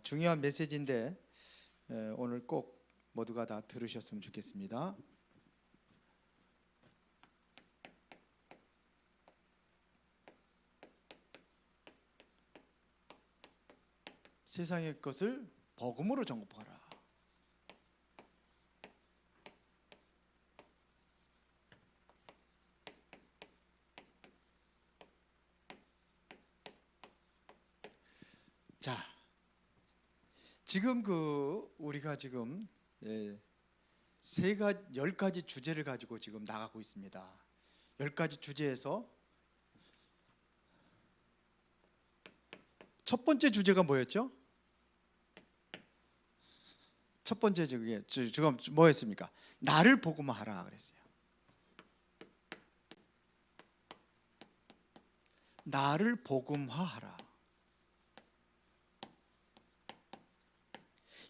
중요한 메시지인데 오늘 꼭 모두가 다 들으셨으면 좋겠습니다. 세상의 것을 복음으로 정복하라. 자, 지금 우리가 지금 10가지 주제를 가지고 지금 나가고 있습니다. 10가지 주제에서 첫 번째 주제가 뭐였죠? 첫 번째 주제 지금 뭐였습니까? 나를 복음화하라 그랬어요. 나를 복음화하라.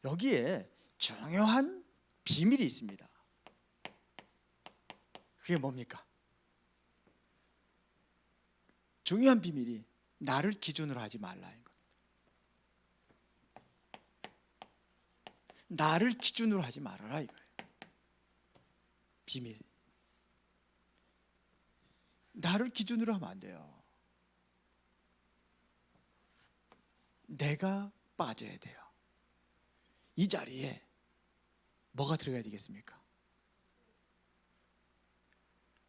여기에 중요한 비밀이 있습니다. 그게 뭡니까? 중요한 비밀이 나를 기준으로 하지 말라는 겁니다. 나를 기준으로 하지 말아라 이거예요. 비밀. 나를 기준으로 하면 안 돼요. 내가 빠져야 돼요. 이 자리에 뭐가 들어가야 되겠습니까?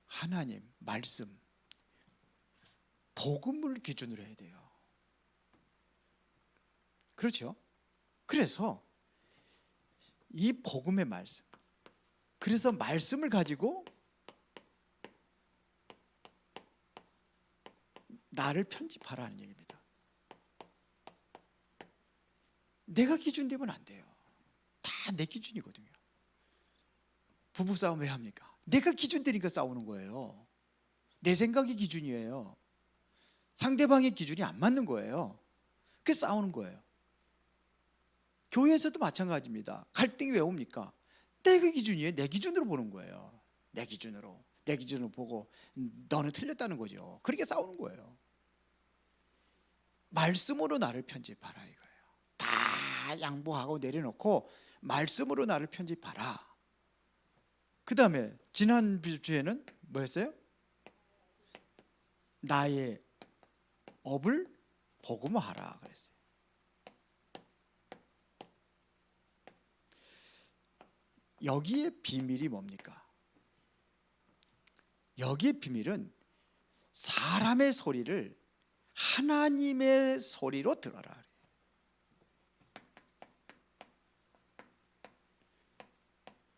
하나님, 말씀, 복음을 기준으로 해야 돼요. 그렇죠? 그래서 이 복음의 말씀, 그래서 말씀을 가지고 나를 편집하라는 얘기입니다. 내가 기준 되면 안 돼요. 다 내 기준이거든요. 부부싸움 왜 합니까? 내가 기준 되니까 싸우는 거예요. 내 생각이 기준이에요. 상대방의 기준이 안 맞는 거예요. 그래서 싸우는 거예요. 교회에서도 마찬가지입니다. 갈등이 왜 옵니까? 내가 기준이에요. 내 기준으로 보는 거예요. 내 기준으로 보고 너는 틀렸다는 거죠. 그러니까 싸우는 거예요. 말씀으로 나를 편집하라 이거예요. 다 양보하고 내려놓고 말씀으로 나를 편집하라. 그 다음에 지난 주에는 뭐였어요? 나의 업을 복음화하라 그랬어요. 여기에 비밀이 뭡니까? 여기에 비밀은 사람의 소리를 하나님의 소리로 들어라.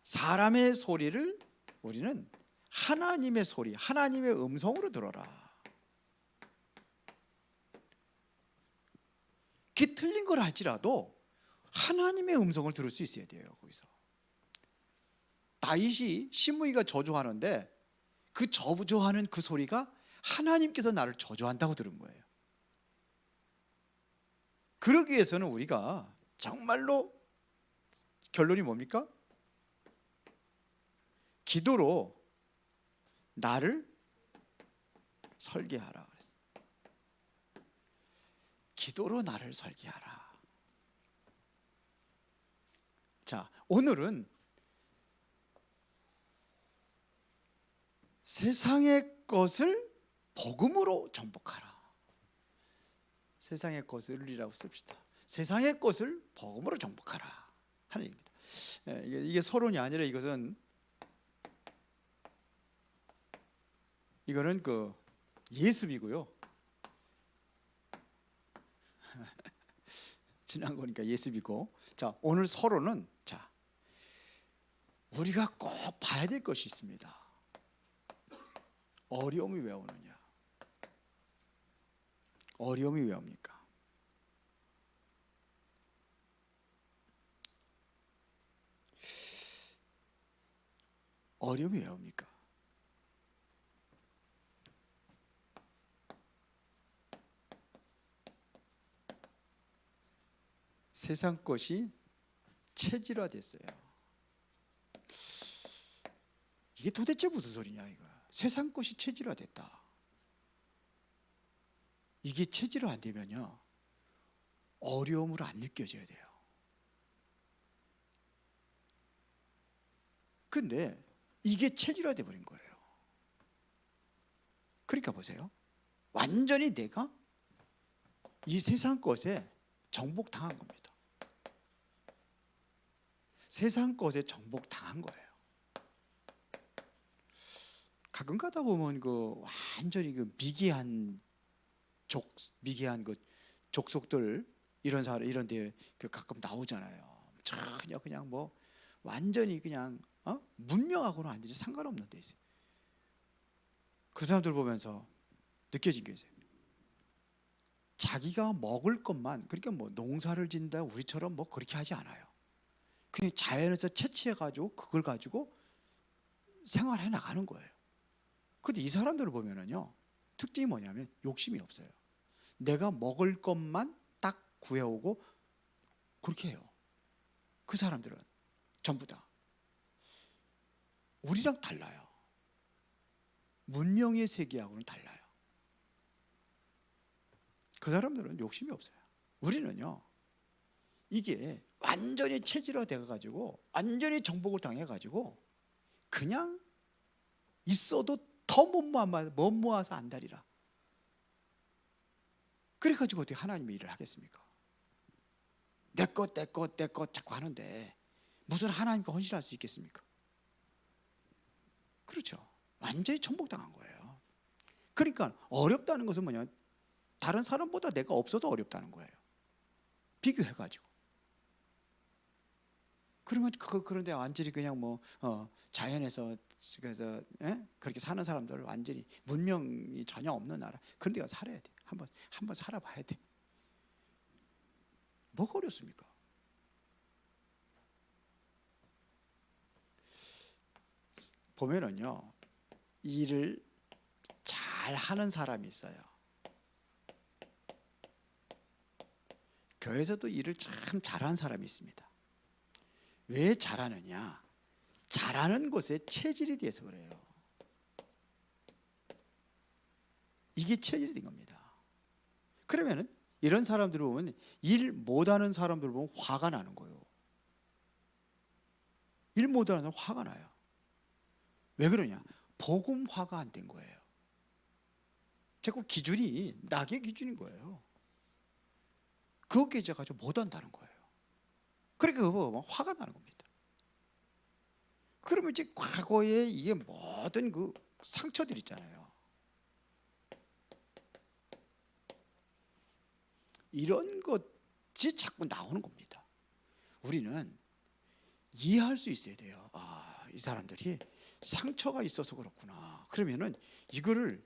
사람의 소리를 우리는 하나님의 소리, 하나님의 음성으로 들어라. 그게 틀린 걸 할지라도 하나님의 음성을 들을 수 있어야 돼요. 거기서 다윗이 시므이가 저주하는데 그 저주하는 그 소리가 하나님께서 나를 저주한다고 들은 거예요. 그러기 위해서는 우리가 정말로 결론이 뭡니까? 기도로 나를 설계하라 그랬어요. 기도로 나를 설계하라. 자, 오늘은 세상의 것을 복음으로 정복하라. 세상의 것을이라고 씁시다. 세상의 것을 복음으로 정복하라 하는 얘기입니다. 이게 서론이 아니라 이거는 예습이고요. 지난 거니까 예습이고. 자, 오늘 서론은 자, 우리가 꼭 봐야 될 것이 있습니다. 어려움이 왜 오느냐? 어려움이 왜 옵니까? 어려움이 왜 옵니까? 세상 것이 체질화됐어요. 이게 도대체 무슨 소리냐 이거. 세상 것이 체질화됐다. 이게 체질화 안 되면요 어려움으로 안 느껴져야 돼요. 근데 이게 체질화돼 버린 거예요. 그러니까 보세요. 완전히 내가 이 세상 것에 정복당한 겁니다. 세상 것에 정복당한 거예요. 가끔 가다 보면 그 완전히 그 미개한 그 족속들 이런 사람 이런 데 그 가끔 나오잖아요. 전혀 그냥 뭐 완전히 그냥 문명하고는 완전히 상관없는 데 있어요. 그 사람들 보면서 느껴진 게 있어요. 자기가 먹을 것만, 그러니까 뭐 농사를 짓는다 우리처럼 뭐 그렇게 하지 않아요. 그냥 자연에서 채취해 가지고 그걸 가지고 생활해 나가는 거예요. 근데 이 사람들을 보면은요, 특징이 뭐냐면 욕심이 없어요. 내가 먹을 것만 딱 구해오고 그렇게 해요. 그 사람들은 전부 다 우리랑 달라요. 문명의 세계하고는 달라요. 그 사람들은 욕심이 없어요. 우리는요, 이게 완전히 체질화되어 가지고 완전히 정복을 당해 가지고 그냥 있어도 더 못 모아서 안달이라. 그래 가지고 어떻게 하나님의 일을 하겠습니까? 내 것 자꾸 하는데 무슨 하나님과 헌신할 수 있겠습니까? 그렇죠. 완전히 정복당한 거예요. 그러니까 어렵다는 것은 뭐냐? 다른 사람보다 내가 없어도 어렵다는 거예요. 비교해 가지고. 그러면 그런데 완전히 그냥 뭐 자연에서 그래서 그렇게 사는 사람들 완전히 문명이 전혀 없는 나라 그런 데 가서 살아야 돼. 한번 살아봐야 돼. 뭐가 어렵습니까? 보면은요, 일을 잘 하는 사람이 있어요. 교회에서도 일을 참 잘하는 사람이 있습니다. 왜 잘하느냐? 잘하는 것에 체질이 돼서 그래요. 이게 체질이 된 겁니다. 그러면은 이런 사람들을 보면 일 못하는 사람들을 보면 화가 나는 거예요. 일 못하는 사람 화가 나요. 왜 그러냐? 복음화가 안 된 거예요. 자꾸 기준이 낙의 기준인 거예요. 그것에 가지고 못한다는 거예요. 그러니까 그거 보면 화가 나는 겁니다. 그러면 이제 과거에 이게 모든 그 상처들 있잖아요. 이런 것이 자꾸 나오는 겁니다. 우리는 이해할 수 있어야 돼요. 이 사람들이 상처가 있어서 그렇구나. 그러면은 이거를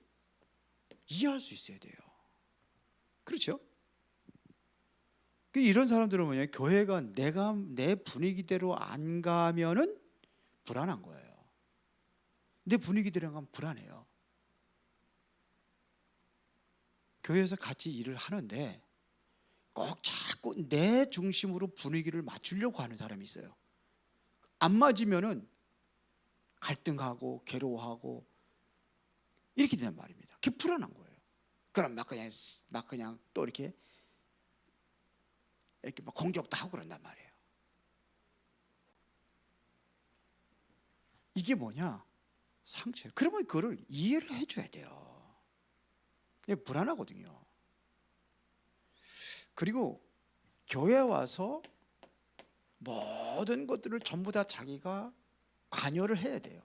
이해할 수 있어야 돼요. 그렇죠? 이런 사람들은 뭐냐? 교회가 내가 내 분위기대로 안 가면은 불안한 거예요. 내 분위기대로 가면 불안해요. 교회에서 같이 일을 하는데 꼭 자꾸 내 중심으로 분위기를 맞추려고 하는 사람이 있어요. 안 맞으면은 갈등하고 괴로워하고 이렇게 된단 말입니다. 그게 불안한 거예요. 그럼 막 그냥 또 이렇게 막 공격도 하고 그런단 말이에요. 이게 뭐냐? 상처예요. 그러면 그거를 이해를 해줘야 돼요. 이게 불안하거든요. 그리고 교회 와서 모든 것들을 전부 다 자기가 관여를 해야 돼요.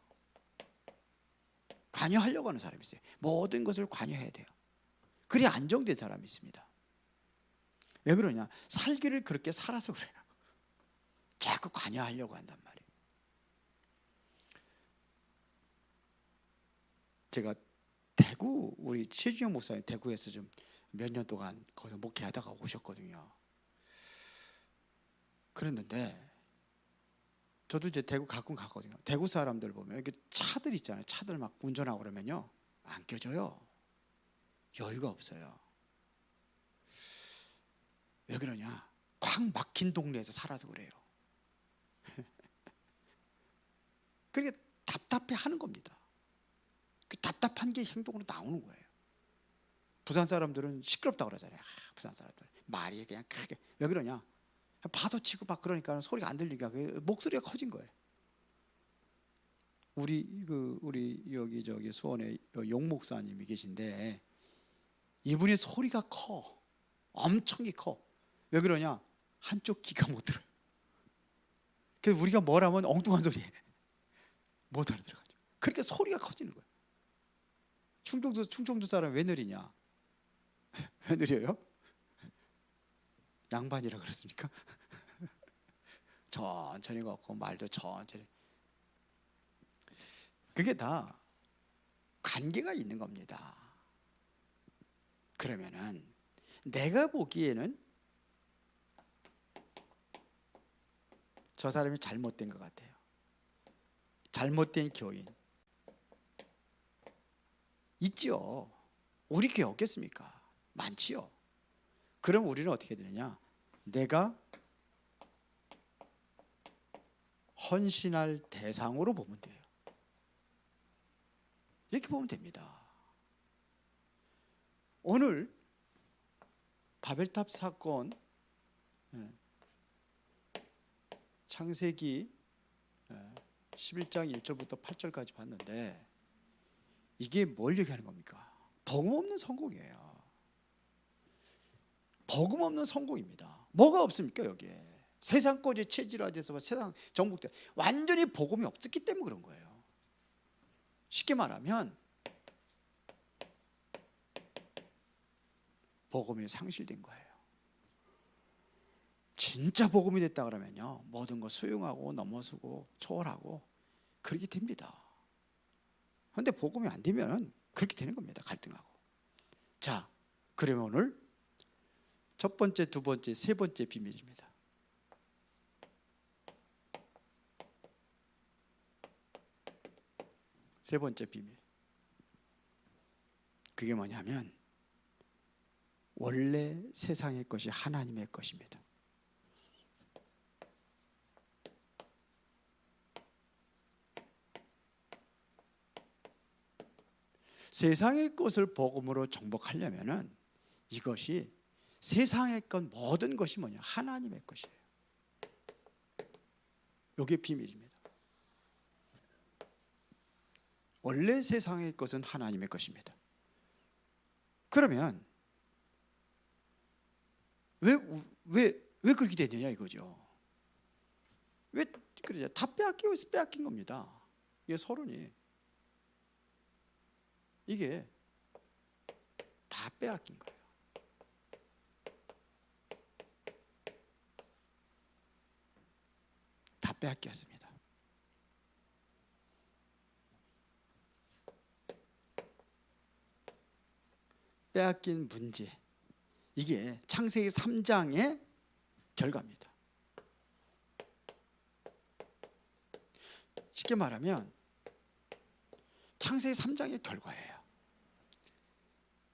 관여하려고 하는 사람이 있어요. 모든 것을 관여해야 돼요. 그래야 안정된 사람이 있습니다. 왜 그러냐? 살기를 그렇게 살아서 그래요. 자꾸 관여하려고 한단 말이에요. 제가 대구 우리 최준영 목사님 대구에서 좀 몇 년 동안 거기서 목회하다가 오셨거든요. 그랬는데 저도 이제 대구 가끔 가거든요. 대구 사람들 보면 이렇게 차들 있잖아요. 차들 막 운전하고 그러면요 안 껴줘요. 여유가 없어요. 왜 그러냐? 꽉 막힌 동네에서 살아서 그래요. 그러니까 답답해 하는 겁니다. 그 답답한 게 행동으로 나오는 거예요. 부산 사람들은 시끄럽다고 그러잖아요. 부산 사람들 말이 그냥 크게. 왜 그러냐? 파도 치고 막 그러니까 소리가 안 들리니까 목소리가 커진 거예요. 우리 여기 저기 수원에 용 목사님이 계신데 이분이 소리가 커. 엄청 커. 왜 그러냐? 한쪽 귀가 못 들어요. 그래서 우리가 뭘 하면 엉뚱한 소리 해. 못 알아들어가지고. 그러니까 소리가 커지는 거예요. 충청도 사람 왜 느리냐? 왜 느려요? 양반이라 그렇습니까? 천천히 걷고 말도 천천히. 그게 다 관계가 있는 겁니다. 그러면은 내가 보기에는 저 사람이 잘못된 것 같아요. 잘못된 교인 있지요. 우리 교회 없겠습니까? 많지요. 그럼 우리는 어떻게 되느냐? 내가 헌신할 대상으로 보면 돼요. 이렇게 보면 됩니다. 오늘 바벨탑 사건, 창세기 11장 1절부터 8절까지 봤는데 이게 뭘 얘기하는 겁니까? 복음 없는 성공이에요. 복음 없는 성공입니다. 뭐가 없습니까 여기에? 세상 거지 체질화돼서 세상 정복돼 완전히 복음이 없었기 때문에 그런 거예요. 쉽게 말하면 복음이 상실된 거예요. 진짜 복음이 됐다 그러면요 모든 거 수용하고 넘어서고 초월하고 그렇게 됩니다. 그런데 복음이 안 되면 그렇게 되는 겁니다. 갈등하고. 자, 그러면 오늘 첫 번째, 두 번째, 세 번째 비밀입니다. 세 번째 비밀. 그게 뭐냐면 원래 세상의 것이 하나님의 것입니다. 세상의 것을 복음으로 정복하려면은 이것이 세상의 것 모든 것이 뭐냐? 하나님의 것이에요. 이게 비밀입니다. 원래 세상의 것은 하나님의 것입니다. 그러면 왜 그렇게 되느냐 이거죠. 왜 그러냐? 다 빼앗긴 겁니다. 이게 서론이 이게 다 빼앗긴 거예요. 다 빼앗겼습니다. 빼앗긴 문제. 이게 창세기 3장의 결과입니다. 쉽게 말하면 창세기 3장의 결과예요.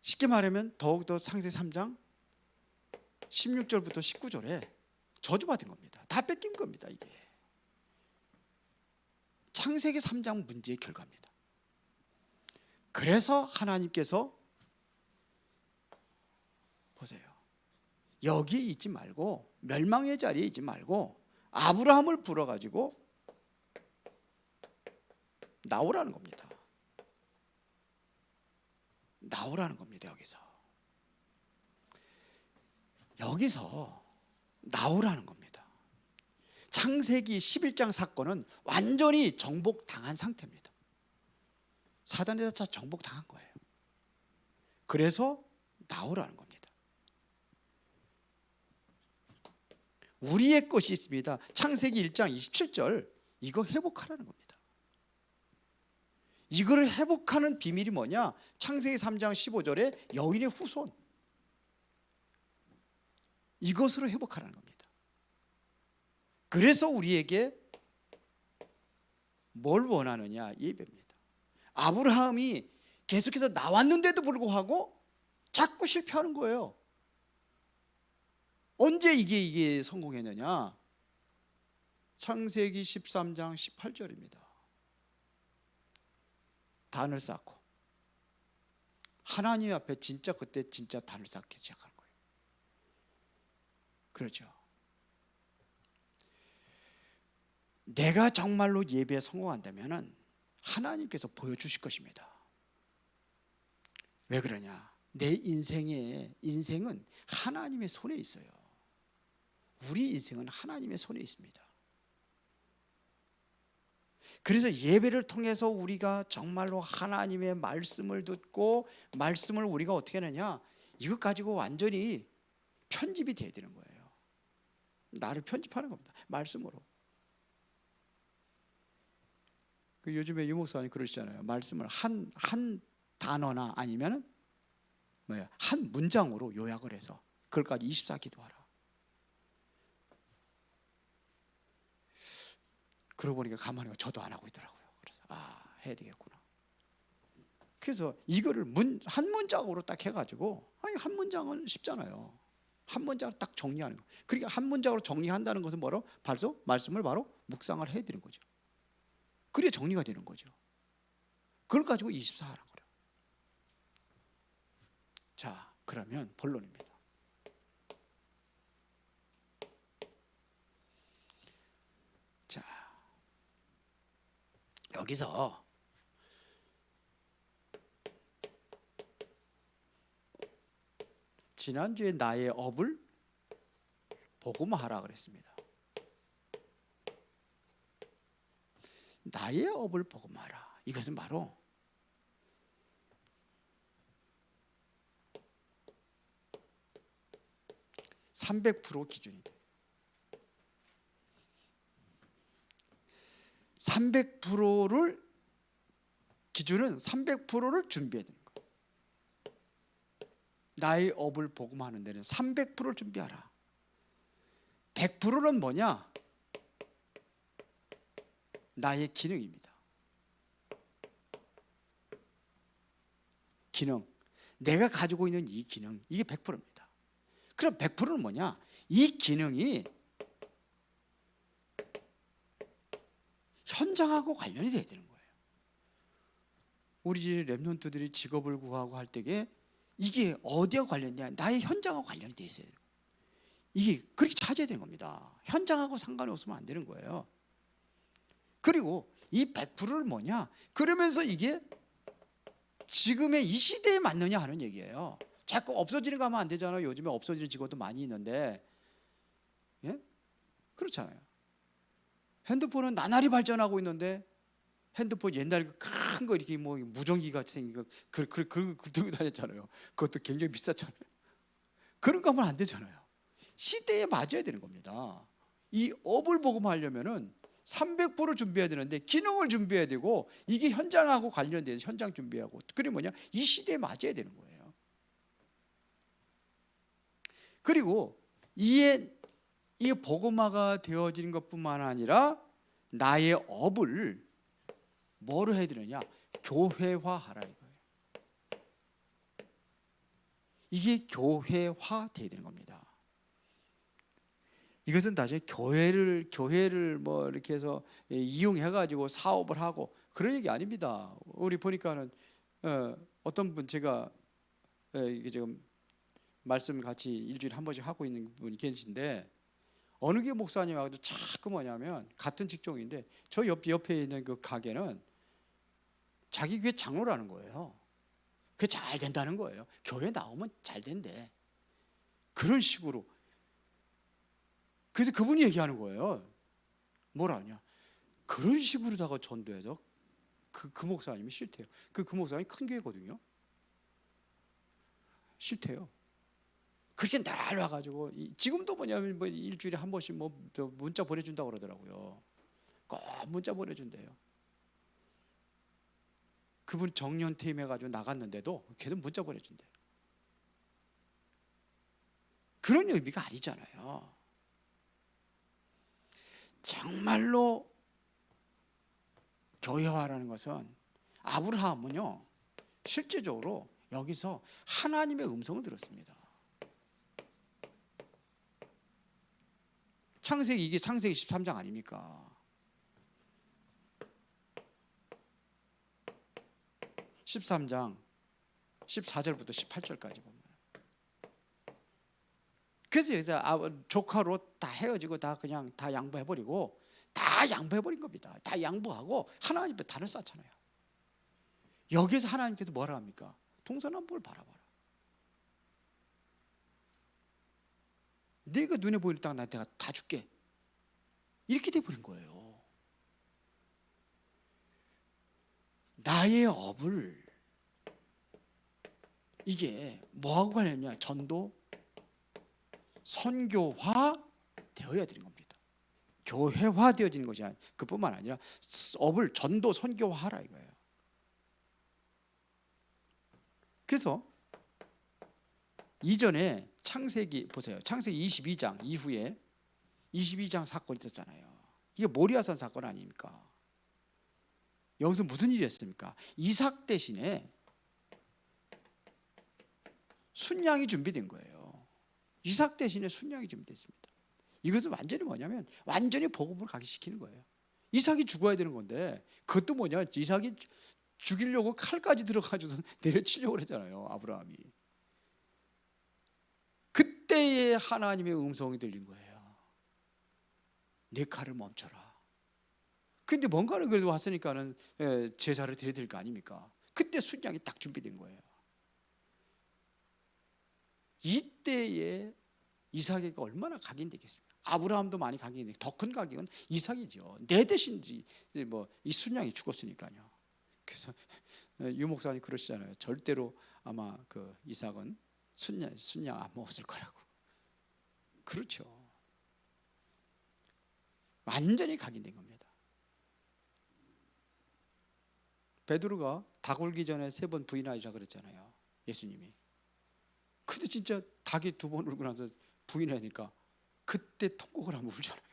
쉽게 말하면 더욱더 창세기 3장 16절부터 19절에 저주받은 겁니다. 다 뺏긴 겁니다. 이게 창세기 3장 문제의 결과입니다. 그래서 하나님께서 보세요. 여기에 있지 말고 멸망의 자리에 있지 말고 아브라함을 불러가지고 나오라는 겁니다. 나오라는 겁니다. 여기서 나오라는 겁니다. 창세기 11장 사건은 완전히 정복당한 상태입니다. 사단에서 다 정복당한 거예요. 그래서 나오라는 겁니다. 우리의 것이 있습니다. 창세기 1장 27절 이거 회복하라는 겁니다. 이거를 회복하는 비밀이 뭐냐? 창세기 3장 15절에 여인의 후손 이것으로 회복하라는 겁니다. 그래서 우리에게 뭘 원하느냐? 예배입니다. 아브라함이 계속해서 나왔는데도 불구하고 자꾸 실패하는 거예요. 언제 이게 성공했느냐? 창세기 13장 18절입니다. 단을 쌓고 하나님 앞에 진짜 그때 진짜 단을 쌓기 시작하는 거예요. 그렇죠. 내가 정말로 예배에 성공한다면은 하나님께서 보여주실 것입니다. 왜 그러냐? 내 인생은 하나님의 손에 있어요. 우리 인생은 하나님의 손에 있습니다. 그래서 예배를 통해서 우리가 정말로 하나님의 말씀을 듣고 말씀을 우리가 어떻게 하느냐? 이것 가지고 완전히 편집이 돼야 되는 거예요. 나를 편집하는 겁니다. 말씀으로. 요즘에 유 목사님 그러시잖아요. 말씀을 한 단어나 아니면 한 문장으로 요약을 해서 그걸까지 24기도하라. 그러고 보니까 가만히 저도 안 하고 있더라고요. 그래서 해야 되겠구나. 그래서 이거를 한 문장으로 딱 해가지고, 한 문장은 쉽잖아요. 한 문장으로 딱 정리하는 거. 그러니까 한 문장으로 정리한다는 것은 뭐로? 바로 말씀을 바로 묵상을 해야 되는 거죠. 그래야 정리가 되는 거죠. 그걸 가지고 24 하라고 그래요. 자, 그러면 본론입니다. 자, 여기서 지난주에 나의 업을 복음화하라 그랬습니다. 나의 업을 복음화하라. 이것은 바로 300% 기준이 돼요. 300%를 기준은 300%를 준비해야 되는 거예요. 나의 업을 복음하는 데는 300%를 준비하라. 100%는 뭐냐? 나의 기능입니다. 기능. 내가 가지고 있는 이 기능, 이게 100%입니다. 그럼 100%는 뭐냐? 이 기능이 현장하고 관련이 돼야 되는 거예요. 우리 집 랩런트들이 직업을 구하고 할 때에 이게 어디와 관련이냐? 나의 현장하고 관련이 돼 있어야 돼요. 이게 그렇게 찾아야 되는 겁니다. 현장하고 상관이 없으면 안 되는 거예요. 그리고 이 100%를 뭐냐? 그러면서 이게 지금의 이 시대에 맞느냐 하는 얘기예요. 자꾸 없어지는 거 하면 안 되잖아요. 요즘에 없어지는 직업도 많이 있는데, 예? 그렇잖아요. 핸드폰은 나날이 발전하고 있는데 핸드폰 옛날에 큰 거 이렇게 뭐 무전기 같이 생긴 거 들고 다녔잖아요. 그것도 굉장히 비쌌잖아요. 그런 거 하면 안 되잖아요. 시대에 맞아야 되는 겁니다. 이 업을 복음하려면은 300% 준비해야 되는데 기능을 준비해야 되고 이게 현장하고 관련돼서 현장 준비하고 그게 뭐냐? 이 시대에 맞아야 되는 거예요. 그리고 이 복음화가 되어지는 것뿐만 아니라 나의 업을 뭐로 해야 되느냐? 교회화하라 이거예요. 이게 교회화 돼야 되는 겁니다. 이것은 나중에 교회를 뭐 이렇게 해서 이용해 가지고 사업을 하고 그런 얘기 아닙니다. 우리 보니까는 어떤 분 제가 이게 지금 말씀 같이 일주일에 한 번씩 하고 있는 분이 계신데 어느 게 목사님 와가지고 자꾸 뭐냐면 같은 직종인데 저 옆에 있는 그 가게는 자기 교회 장로라는 거예요. 그게 잘 된다는 거예요. 교회 나오면 잘 된대. 그런 식으로. 그래서 그분이 얘기하는 거예요. 뭐라 하냐? 그런 식으로다가 전도해서 그 목사님이 싫대요. 그 목사님이 큰 교회거든요. 싫대요. 그렇게 날 와가지고 지금도 뭐냐면 뭐 일주일에 한 번씩 뭐 문자 보내준다고 그러더라고요. 꼭 문자 보내준대요. 그분 정년 퇴임해가지고 나갔는데도 계속 문자 보내준대요. 그런 의미가 아니잖아요. 정말로 교회화라는 것은 아브라함은요 실제적으로 여기서 하나님의 음성을 들었습니다. 이게 창세기 13장 아닙니까? 13장 14절부터 18절까지 보면 그래서 여기서 조카로 다 헤어지고 다 그냥 다 양보해버리고 다 양보해버린 겁니다. 다 양보하고 하나님 앞에 단을 쌓잖아요. 여기서 하나님께서 뭐라 합니까? 동서남북을 바라봐라. 내가 눈에 보이는 땅 내가 다 줄게. 이렇게 돼버린 거예요. 나의 업을 이게 뭐하고 관련이냐? 전도, 선교화 되어야 되는 겁니다. 교회화 되어지는 것이 그뿐만 아니라 업을 전도, 선교화하라 이거예요. 그래서 이전에 창세기 보세요. 창세기 22장 이후에 22장 사건이 있었잖아요. 이게 모리아산 사건 아닙니까? 여기서 무슨 일이 있었습니까? 이삭 대신에 순양이 준비된 거예요. 이삭 대신에 순양이 준비됐습니다. 이것은 완전히 뭐냐면 완전히 복음을 각시키는 거예요. 이삭이 죽어야 되는 건데 그것도 뭐냐? 이삭이 죽이려고 칼까지 들어가지고 내려치려고 그랬잖아요. 아브라함이. 그때에 하나님의 음성이 들린 거예요. 내 칼을 멈춰라. 근데 뭔가를 그래도 왔으니까는 제사를 드려야 될 거 아닙니까? 그때 순양이 딱 준비된 거예요. 이때에 이삭에게 얼마나 각인되겠습니까? 아브라함도 많이 각인돼. 더 큰 각인은 이삭이죠. 내 대신 이 순양이 죽었으니까요. 그래서 유 목사님 그러시잖아요. 절대로 아마 그 이삭은 순양 안 먹었을 거라고. 그렇죠. 완전히 각인된 겁니다. 베드로가 닭 울기 전에 3번 부인하리라 그랬잖아요. 예수님이. 근데 진짜 닭이 2번 울고 나서 부인하니까 그때 통곡을 하면 울잖아요.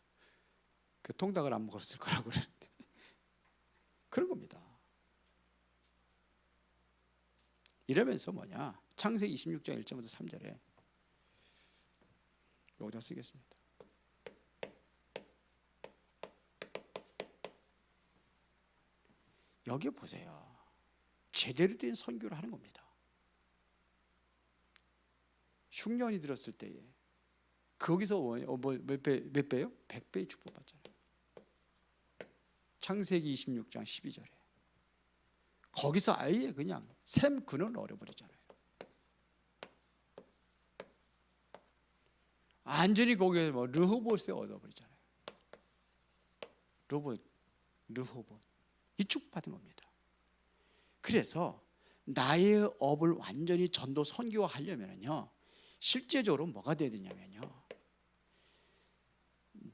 그 통닭을 안 먹었을 거라고 그랬는데 그런 겁니다. 이러면서 뭐냐? 창세기 26장 1절부터 3절에 여기다 쓰겠습니다. 여기 보세요. 제대로 된 선교를 하는 겁니다. 흉년이 들었을 때에 거기서 몇 배요? 100배의 축복받잖아요. 창세기 26장 12절에 거기서 아예 그냥 샘 근원을 얼어버리잖아요. 완전히 거기에 르호봇에 얻어버리잖아요. 르호봇 이 축복받은 겁니다. 그래서 나의 업을 완전히 전도 선교화하려면요 실제적으로 뭐가 돼야 되냐면요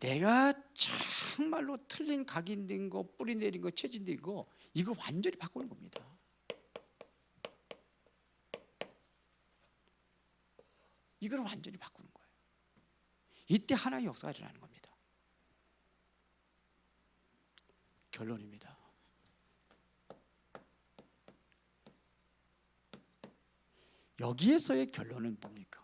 내가 정말로 틀린 각인된 거, 뿌리 내린 거, 체진된 거 이거 완전히 바꾸는 겁니다. 이걸 완전히 바꾸는 거예요. 이때 하나의 역사가 일어나는 겁니다. 결론입니다. 여기에서의 결론은 뭡니까?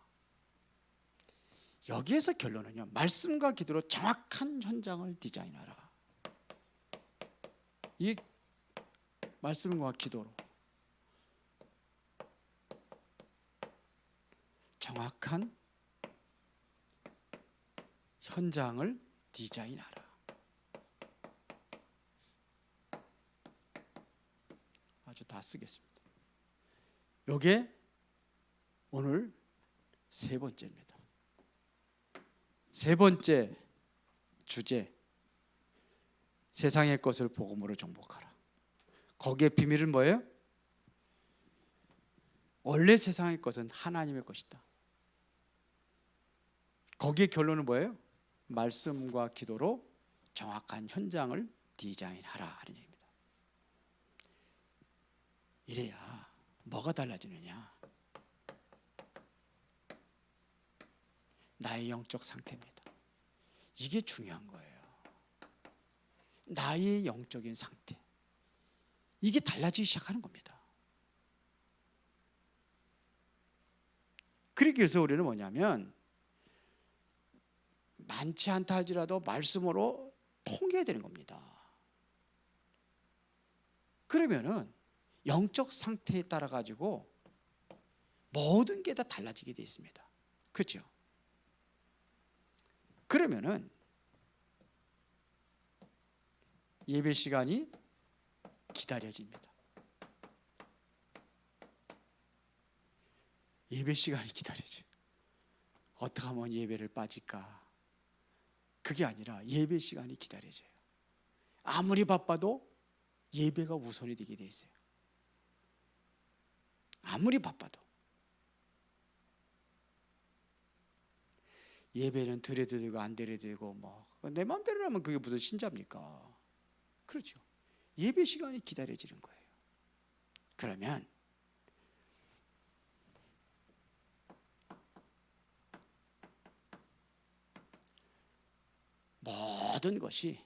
여기에서 결론은요 말씀과 기도로 정확한 현장을 디자인하라. 이 말씀과 기도로 정확한 현장을 디자인하라. 아주 다 쓰겠습니다. 요게 오늘 3번째입니다. 3번째 주제, 세상의 것을 복음으로 정복하라. 거기에 비밀은 뭐예요? 원래 세상의 것은 하나님의 것이다. 거기에 결론은 뭐예요? 말씀과 기도로 정확한 현장을 디자인하라 하는 얘기입니다. 이래야 뭐가 달라지느냐? 나의 영적 상태입니다. 이게 중요한 거예요. 나의 영적인 상태. 이게 달라지기 시작하는 겁니다. 그러기 위해서 우리는 뭐냐면 많지 않다 할지라도 말씀으로 통해야 되는 겁니다. 그러면은 영적 상태에 따라 가지고 모든 게 다 달라지게 되어 있습니다. 그렇죠? 그러면은 예배 시간이 기다려집니다. 예배 시간이 기다려져요. 어떻게 하면 예배를 빠질까? 그게 아니라 예배 시간이 기다려져요. 아무리 바빠도 예배가 우선이 되게 돼 있어요. 아무리 바빠도. 예배는 드려도 되고 안 드려도 되고 뭐 내 마음대로 하면 그게 무슨 신자입니까? 그렇죠. 예배 시간이 기다려지는 거예요. 그러면 모든 것이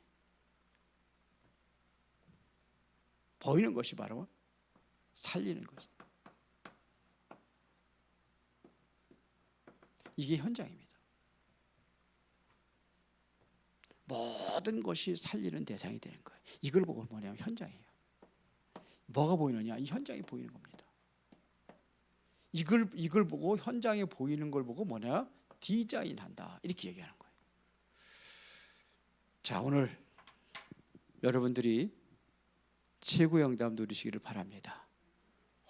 보이는 것이 바로 살리는 것입니다. 이게 현장입니다. 모든 것이 살리는 대상이 되는 거예요. 이걸 보고 뭐냐면 현장이에요. 뭐가 보이느냐? 이 현장이 보이는 겁니다. 이걸 보고 현장에 보이는 걸 보고 뭐냐? 디자인한다. 이렇게 얘기하는 거예요. 자, 오늘 여러분들이 최고의 응답 누리시기를 바랍니다.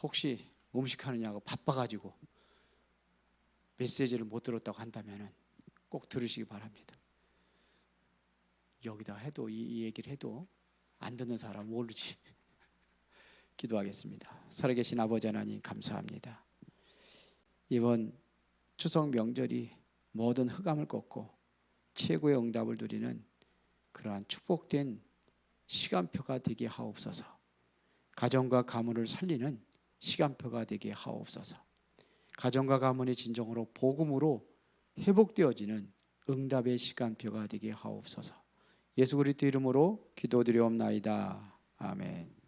혹시 음식하느냐고 바빠가지고 메시지를 못 들었다고 한다면 꼭 들으시기 바랍니다. 여기다 해도 이 얘기를 해도 안 듣는 사람 모르지. 기도하겠습니다. 살아계신 아버지 하나님 감사합니다. 이번 추석 명절이 모든 흑암을 꺾고 최고의 응답을 누리는 그러한 축복된 시간표가 되게 하옵소서. 가정과 가문을 살리는 시간표가 되게 하옵소서. 가정과 가문이 진정으로 복음으로 회복되어지는 응답의 시간표가 되게 하옵소서. 예수 그리스도 이름으로 기도드리옵나이다. 아멘.